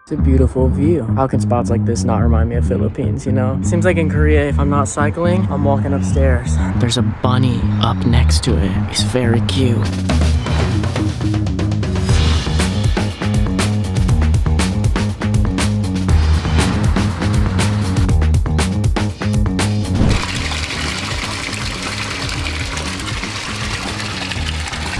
It's a beautiful view. How can spots like this not remind me of Philippines, you know? Seems like in Korea, if I'm not cycling, I'm walking upstairs. There's a bunny up next to it. It's very cute.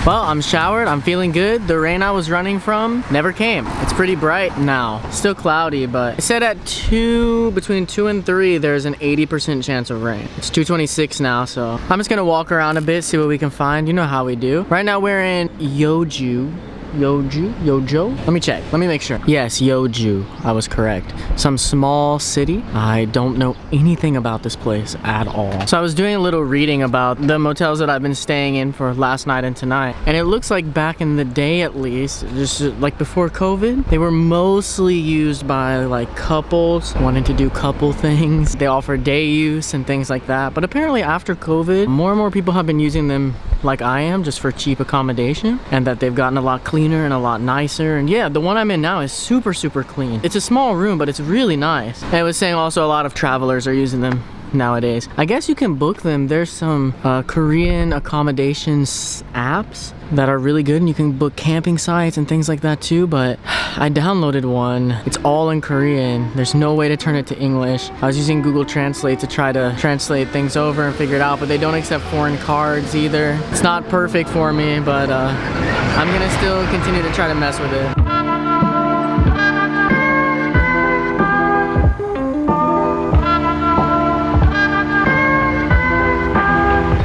Well, I'm showered, I'm feeling good. The rain I was running from never came. It's pretty bright now. Still cloudy, but it said at between 2 and 3, there's an 80% chance of rain. It's 2:26 now, so I'm just gonna walk around a bit, see what we can find. You know how we do. Right now we're in Yojo? Let me check. Let me make sure. Yes, Yojo. I was correct. Some small city. I don't know anything about this place at all. So I was doing a little reading about the motels that I've been staying in for last night and tonight. And it looks like back in the day at least, just like before COVID, they were mostly used by like couples wanting to do couple things. They offer day use and things like that. But apparently after COVID, more and more people have been using them like I am, just for cheap accommodation, and that they've gotten a lot cleaner and a lot nicer. And yeah, the one I'm in now is super clean. It's a small room, but it's really nice. And it was saying also a lot of travelers are using them nowadays. I guess you can book them. There's some Korean accommodations apps that are really good, and you can book camping sites and things like that too. But I downloaded one. It's all in Korean. There's no way to turn it to English. I was using Google Translate to try to translate things over and figure it out, but they don't accept foreign cards either. It's not perfect for me, but I'm gonna still continue to try to mess with it.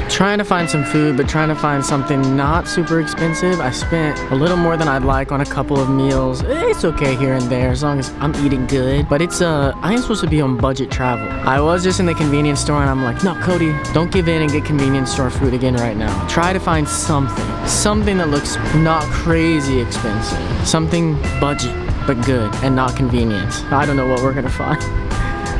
Trying to find some food, but trying to find something not super expensive. I spent a little more than I'd like on a couple of meals. It's okay here and there as long as I'm eating good. But it's I am supposed to be on budget travel. I was just in the convenience store and I'm like, no, Cody, don't give in and get convenience store food again right now. Try to find something that looks not crazy expensive. Something budget, but good and not convenience. I don't know what we're gonna find.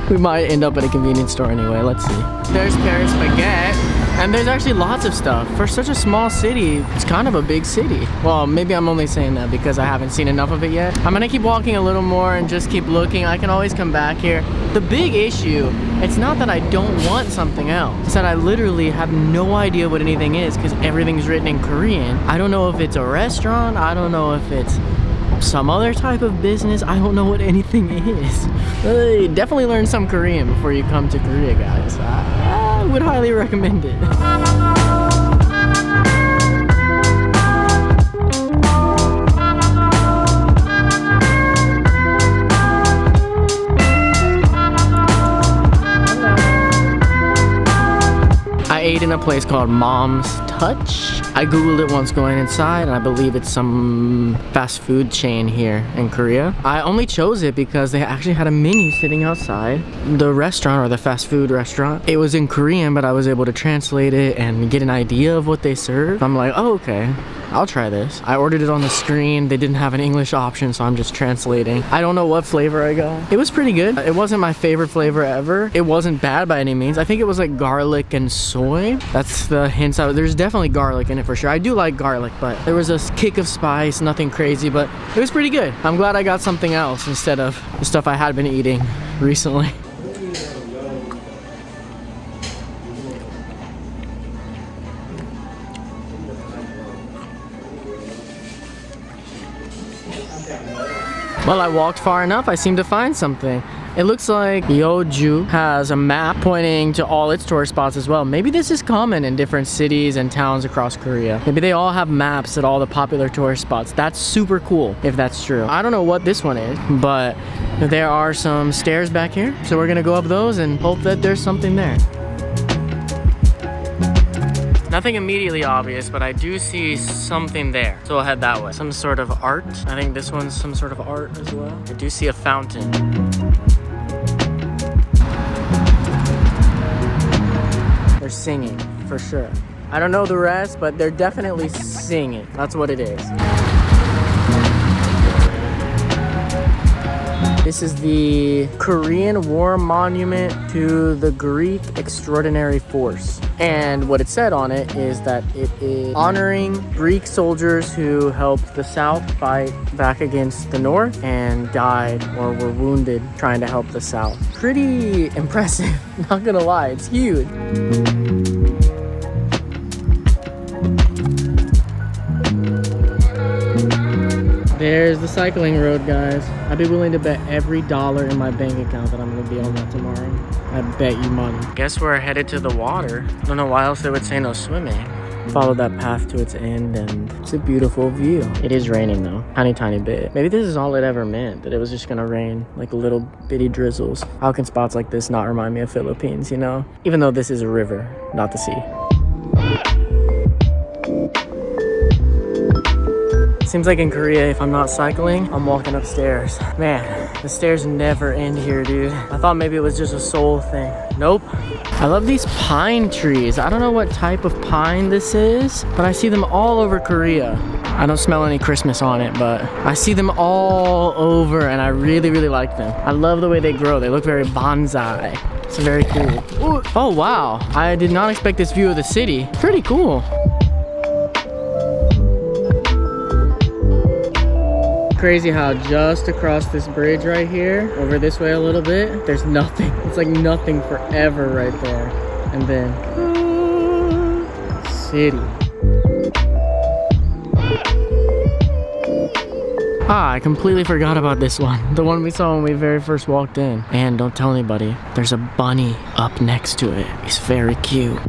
We might end up at a convenience store anyway. Let's see. There's Paris baguette. And there's actually lots of stuff. For such a small city, it's kind of a big city. Well, maybe I'm only saying that because I haven't seen enough of it yet. I'm gonna keep walking a little more and just keep looking. I can always come back here. The big issue, it's not that I don't want something else. It's that I literally have no idea what anything is because everything's written in Korean. I don't know if it's a restaurant. I don't know if it's some other type of business. I don't know what anything is. Definitely learn some Korean before you come to Korea, guys. I would highly recommend it. I ate in a place called Mom's Touch. I googled it once going inside, and I believe it's some fast food chain here in Korea. I only chose it because they actually had a menu sitting outside the restaurant, or the fast food restaurant. It was in Korean, but I was able to translate it and get an idea of what they serve. I'm like, oh, okay, I'll try this. I ordered it on the screen. They didn't have an English option, so I'm just translating. I don't know what flavor I got. It was pretty good. It wasn't my favorite flavor ever. It wasn't bad by any means. I think it was like garlic and soy. That's the hints out. There's definitely garlic in it for sure. I do like garlic, but there was a kick of spice, nothing crazy, but it was pretty good. I'm glad I got something else instead of the stuff I had been eating recently. Well, I walked far enough, I seemed to find something. It looks like Yeoju has a map pointing to all its tourist spots as well. Maybe this is common in different cities and towns across Korea. Maybe they all have maps at all the popular tourist spots. That's super cool if that's true. I don't know what this one is, but there are some stairs back here. So we're gonna go up those and hope that there's something there. Nothing immediately obvious, but I do see something there. So I'll head that way. Some sort of art. I think this one's some sort of art as well. I do see a fountain. They're singing, for sure. I don't know the rest, but they're definitely singing. That's what it is. This is the Korean War Monument to the Greek Extraordinary Force. And what it said on it is that it is honoring Greek soldiers who helped the South fight back against the North and died or were wounded trying to help the South. Pretty impressive, not gonna lie, it's huge. There's the cycling road, guys. I'd be willing to bet every dollar in my bank account that I'm gonna be on that tomorrow. I bet you money. Guess we're headed to the water. Don't know why else they would say no swimming. Follow that path to its end and it's a beautiful view. It is raining though, tiny bit. Maybe this is all it ever meant, that it was just gonna rain, like little bitty drizzles. How can spots like this not remind me of Philippines, you know? Even though this is a river, not the sea. Seems like in Korea, if I'm not cycling, I'm walking upstairs. Man, the stairs never end here, dude. I thought maybe it was just a Seoul thing. Nope. I love these pine trees. I don't know what type of pine this is, but I see them all over Korea. I don't smell any Christmas on it, but I see them all over and I really like them. I love the way they grow. They look very bonsai. It's very cool. Ooh. Oh, wow. I did not expect this view of the city. Pretty cool. Crazy how just across this bridge right here, over this way a little bit, there's nothing. It's like nothing forever right there. And then, city. I completely forgot about this one. The one we saw when we very first walked in. And don't tell anybody, there's a bunny up next to it. He's very cute.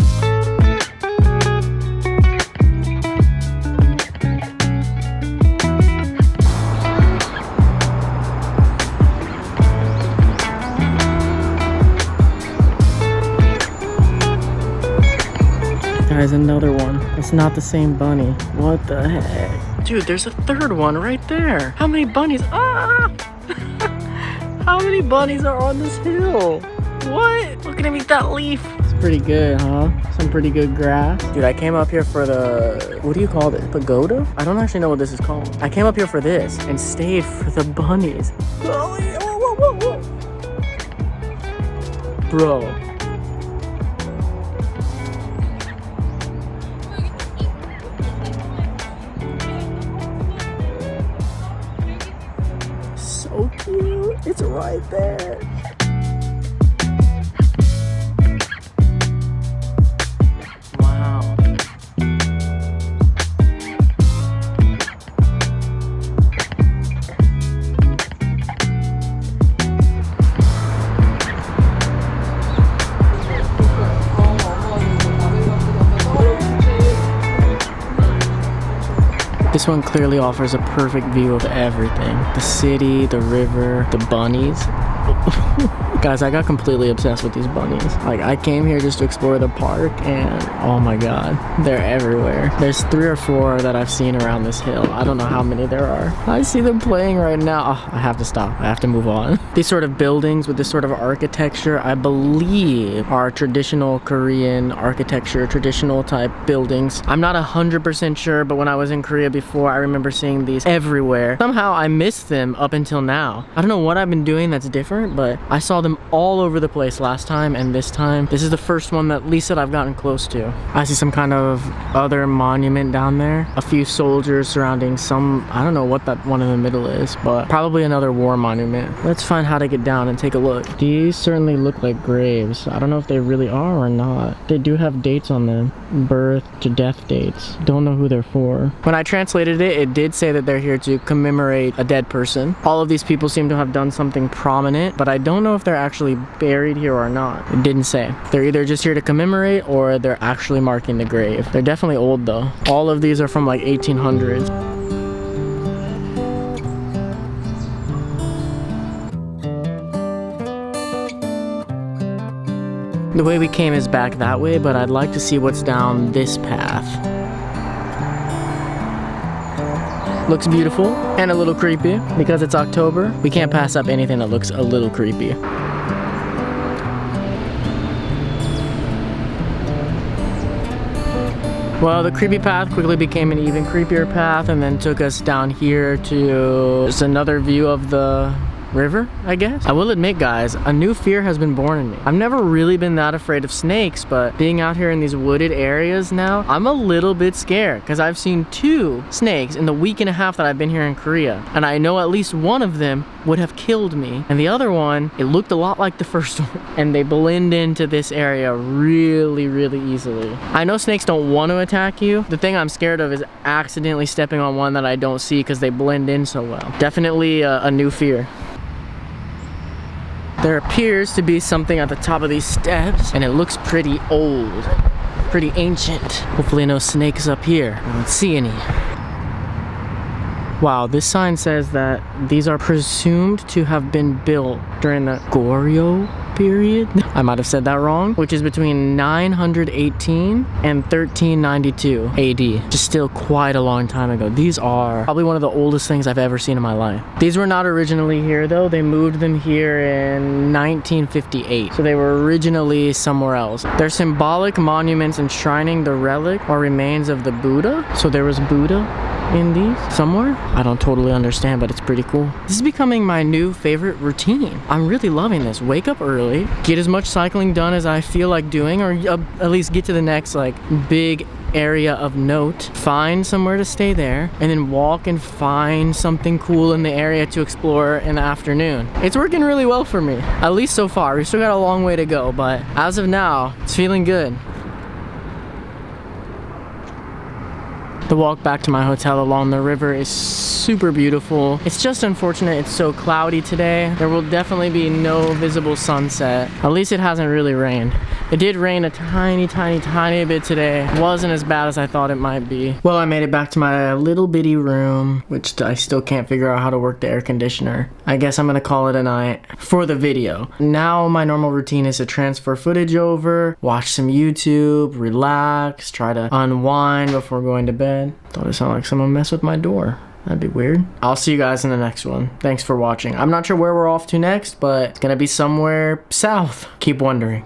Guys, another one. It's not the same bunny. What the heck? Dude, there's a third one right there. How many bunnies? Ah! How many bunnies are on this hill? What? Look at him eat that leaf. It's pretty good, huh? Some pretty good grass. Dude, I came up here for the, what do you call it? Pagoda? I don't actually know what this is called. I came up here for this and stayed for the bunnies. Oh, yeah. Whoa. Bro. So cute. It's right there. Wow. This one clearly offers a perfect view of everything. The city, the river, the bunnies. Guys, I got completely obsessed with these bunnies. Like, I came here just to explore the park and oh my god, they're everywhere. There's 3 or 4 that I've seen around this hill. I don't know how many there are. I see them playing right now. Oh, I have to stop. I have to move on. These sort of buildings with this sort of architecture, I believe are traditional Korean architecture, traditional type buildings. I'm not 100% sure, but when I was in Korea before, I remember seeing these everywhere. Somehow I missed them up until now. I don't know what I've been doing that's different, but I saw them all over the place last time, and this time this is the first one that at least that I've gotten close to. I see some kind of other monument down there, a few soldiers surrounding some, I don't know what that one in the middle is, but probably another war monument. Let's find how to get down and take a look. These certainly look like graves. I don't know if they really are or not. They do have dates on them, birth to death dates. Don't know who they're for. When I translated it, it did say that they're here to commemorate a dead person. All of these people seem to have done something prominent, but I don't know if they're actually buried here or not. It didn't say. They're either just here to commemorate or they're actually marking the grave. They're definitely old though. All of these are from like 1800s. The way we came is back that way, but I'd like to see what's down this path. Looks beautiful and a little creepy. Because it's October, we can't pass up anything that looks a little creepy. Well, the creepy path quickly became an even creepier path and then took us down here to just another view of the river, I guess. I will admit, guys, a new fear has been born in me. I've never really been that afraid of snakes, but being out here in these wooded areas now, I'm a little bit scared because I've seen 2 snakes in the week and a half that I've been here in Korea. And I know at least one of them would have killed me. And the other one, it looked a lot like the first one. And they blend into this area really, really easily. I know snakes don't want to attack you. The thing I'm scared of is accidentally stepping on one that I don't see because they blend in so well. Definitely a new fear. There appears to be something at the top of these steps, and it looks pretty old, pretty ancient. Hopefully no snakes up here. I don't see any. Wow, this sign says that these are presumed to have been built during the Goryeo period. I might have said that wrong, which is between 918 and 1392 AD. Just still quite a long time ago. These are probably one of the oldest things I've ever seen in my life. These were not originally here though. They moved them here in 1958. So they were originally somewhere else. They're symbolic monuments enshrining the relic or remains of the Buddha. So there was Buddha in these somewhere. I don't totally understand, but it's pretty cool. This is becoming my new favorite routine. I'm really loving this. Wake up early, get as much cycling done as I feel like doing, or at least get to the next like big area of note, find somewhere to stay there, and then walk and find something cool in the area to explore in the afternoon. It's working really well for me, at least so far. We still got a long way to go, but as of now, it's feeling good. The walk back to my hotel along the river is super beautiful. It's just unfortunate it's so cloudy today. There will definitely be no visible sunset. At least it hasn't really rained. It did rain a tiny bit today. It wasn't as bad as I thought it might be. Well, I made it back to my little bitty room, which I still can't figure out how to work the air conditioner. I guess I'm gonna call it a night for the video. Now my normal routine is to transfer footage over, watch some YouTube, relax, try to unwind before going to bed. Thought it sounded like someone messed with my door. That'd be weird. I'll see you guys in the next one. Thanks for watching. I'm not sure where we're off to next, but it's gonna be somewhere south. Keep wondering.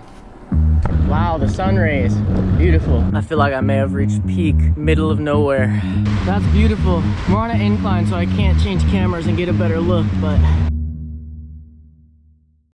Wow, the sun rays. Beautiful. I feel like I may have reached peak, middle of nowhere. That's beautiful. We're on an incline, so I can't change cameras and get a better look, but